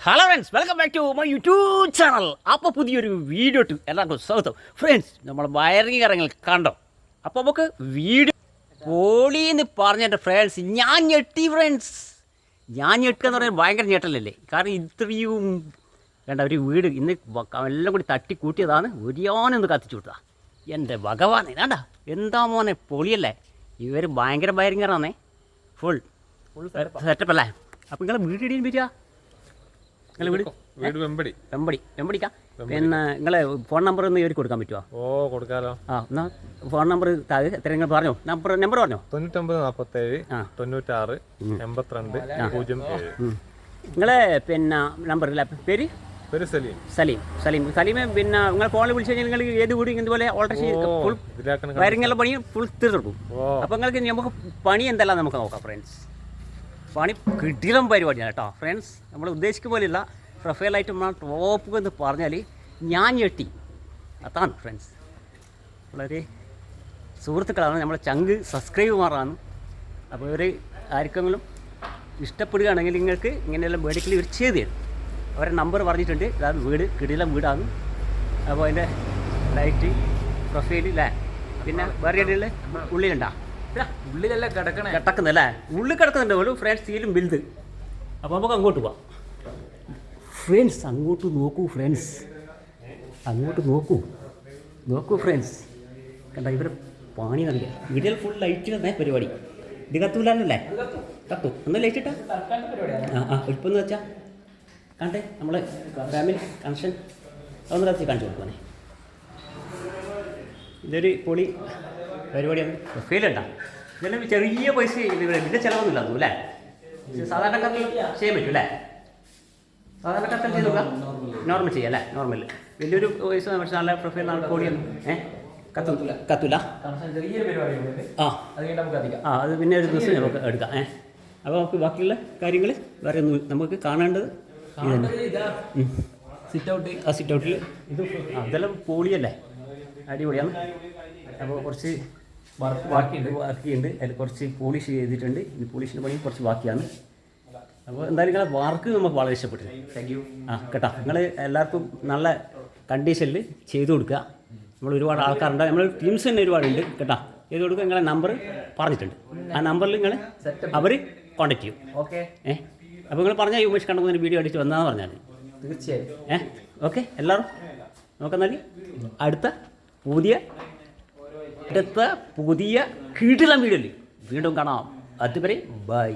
Hello friends, welcome back to my YouTube channel. അപ്പോൾ പുതിയൊരു video ഇട്ട് എല്ലാവർക്കും സ്വാഗതം. ഫ്രണ്ട്സ്, നമ്മൾ വയറിങ് കാര്യങ്ങൾ കണ്ടോ? അപ്പോൾ നമുക്ക് വീഡിയോ പൊളിയെന്ന് പറഞ്ഞിട്ട് ഫ്രണ്ട്സ് ഞാൻ ഞെട്ടി. ഫ്രണ്ട്സ്, ഞാൻ ഞെട്ടുക എന്ന് പറയുന്നത് ഭയങ്കര ഞെട്ടലല്ലേ. കാരണം ഇത്രയും വേണ്ട ഒരു വീട് ഇന്ന് എല്ലാം കൂടി തട്ടി കൂട്ടിയതാണ്. ഒരിയാനൊന്ന് കത്തിച്ചു കൊടുത്താ. എൻ്റെ ഭഗവാൻ, വേണ്ട എന്താ മോനെ പൊളിയല്ലേ. ഇവർ ഭയങ്കര വയറിങ്ങറാന്നേ. ഫുൾ സെറ്റപ്പ് അല്ലേ. അപ്പോൾ നിങ്ങളെ വീട് ഇടിയും വരിക. വെമ്പടിക്കാം. പിന്നെ നിങ്ങളെ ഫോൺ നമ്പർ ഒന്ന് ഇവർക്ക് കൊടുക്കാൻ പറ്റുമോ? ഓ, കൊടുക്കാലോ. ആ, എന്നാ ഫോൺ നമ്പർ എത്ര നിങ്ങൾ പറഞ്ഞോ? നമ്പർ പറഞ്ഞോ. 9947 96 82 07. നിങ്ങളെ പിന്നെ നമ്പർ ഇല്ല, പേര് സലീം. പിന്നെ നിങ്ങൾ ഫോണിൽ വിളിച്ചു കഴിഞ്ഞാൽ നിങ്ങൾ ഏത് വീട് ഇതുപോലെ ഓൾട്ടർ ചെയ്ത് ഫുൾ വയറിങ്ങെല്ലാം പണി ഫുൾ തീർന്നെടുക്കും. അപ്പോൾ നിങ്ങൾക്ക് നമുക്ക് പണി എന്തെല്ലാം നമുക്ക് നോക്കാം ഫ്രണ്ട്സ്. പണി കിടിലം പരിപാടിയാണ് കേട്ടോ ഫ്രണ്ട്സ്. നമ്മൾ ഉദ്ദേശിക്കുന്ന പോലെയുള്ള പ്രൊഫൈലായിട്ട് നമ്മൾ ടോപ്പ് എന്ന് പറഞ്ഞാൽ ഞാൻ ഞെട്ടി. അതാണ് ഫ്രണ്ട്സ്. വളരെ സുഹൃത്തുക്കളാണ്, നമ്മളെ ചങ്ക് സബ്സ്ക്രൈബ് മാറാണ്. അപ്പോൾ ഇവർ ആർക്കെങ്കിലും ഇഷ്ടപ്പെടുകയാണെങ്കിൽ നിങ്ങൾക്ക് ഇങ്ങനെയെല്ലാം മേടിക്കൽ ഇവർ ചെയ്ത് തരും. അവരെ നമ്പർ പറഞ്ഞിട്ടുണ്ട്. അതായത് വീട് കിടിലം വീടാണ്. അപ്പോൾ അതിൻ്റെ ലൈറ്റ് പ്രൊഫൈൽ അല്ലേ. പിന്നെ വേറെ ഇടയിൽ ഉള്ളിലുണ്ടാ ഉള്ളിലെല്ലാം കിടക്കുന്നല്ലേ, ഉള്ളിൽ കിടക്കുന്നുണ്ട് ഒരു ഫ്രണ്ട്സ് സീലും ബിൽഡ്. അപ്പോൾ നമുക്ക് അങ്ങോട്ട് പോവാം ഫ്രണ്ട്സ്. അങ്ങോട്ട് നോക്കൂ ഫ്രണ്ട്സ്, അങ്ങോട്ട് നോക്കൂ ഫ്രണ്ട്സ്. കണ്ട ഇവരെ പണി നൽകിയ വീഡിയോയിൽ ഫുൾ ലൈറ്റ് തന്നെ പരിപാടി. ഇത് കത്തൂലല്ലേ? കത്തു ഒന്ന് ലൈറ്റ് ഇട്ടാ. ഇപ്പം എന്ന് വെച്ചാൽ കണ്ടേ നമ്മളെ ഫാമിലി കണക്ഷൻ അതൊന്ന് കത്തി കാണിച്ചു കൊടുക്കുവാനേ. ഇതൊരു പൊളി പരിപാടിയാണ്. ഫീലുണ്ടാ ഇതെല്ലാം ചെറിയ പൈസ ഇതിൻ്റെ ചിലവൊന്നുമില്ല അതൊന്നും അല്ലേ. സാധാരണക്കാർക്ക് ചെയ്യാൻ പറ്റും അല്ലേ. സാധാരണക്കാർക്ക് ചെയ്ത് നോക്കാം. നോർമൽ ചെയ്യാം അല്ലേ. നോർമൽ വലിയൊരു പൈസ പക്ഷേ നല്ല പ്രൊഫൈൽ നല്ല പൊടിയൊന്നും കത്തൂല. അത് പിന്നെ ഒരു ദിവസം നമുക്ക് എടുക്കാം. അപ്പോൾ നമുക്ക് ബാക്കിയുള്ള കാര്യങ്ങൾ വേറെ ഒന്നും നമുക്ക് കാണേണ്ടത് സിറ്റ് ഔട്ടിൽ ഇത് അതെല്ലാം പൊളിയല്ലേ, അടിപൊളിയാണ്. അപ്പോൾ കുറച്ച് ബാക്കിയുണ്ട്. അതിൽ കുറച്ച് പോളിഷ് ചെയ്തിട്ടുണ്ട്. ഈ പോളിഷിൻ്റെ പണി കുറച്ച് ബാക്കിയാണ്. അപ്പോൾ എന്തായാലും നിങ്ങളെ വർക്ക് നമുക്ക് വളരെ ഇഷ്ടപ്പെട്ടു. Thank you. കേട്ടോ, നിങ്ങൾ എല്ലാവർക്കും നല്ല കണ്ടീഷനിൽ ചെയ്തു കൊടുക്കുക. നമ്മൾ ഒരുപാട് ആൾക്കാരുണ്ട്, നമ്മൾ ടീംസ് തന്നെ ഒരുപാടുണ്ട് കേട്ടോ. ചെയ്ത് കൊടുക്കുക. നിങ്ങളെ നമ്പർ പറഞ്ഞിട്ടുണ്ട്. ആ നമ്പറിൽ നിങ്ങൾ അവർ കോൺടാക്ട് ചെയ്യും. ഓക്കെ. അപ്പോൾ നിങ്ങൾ പറഞ്ഞാൽ ഈ ഉമേഷ് കണ്ടെന്ന് വീഡിയോ അടിച്ച് വന്നാന്ന് പറഞ്ഞാൽ തീർച്ചയായും. ഓക്കെ. എല്ലാവരും നോക്കുന്നാൽ അടുത്ത പുതിയ കിടിലം വീഡിയോയിൽ വീണ്ടും കാണാം. അതുവരെ ബൈ.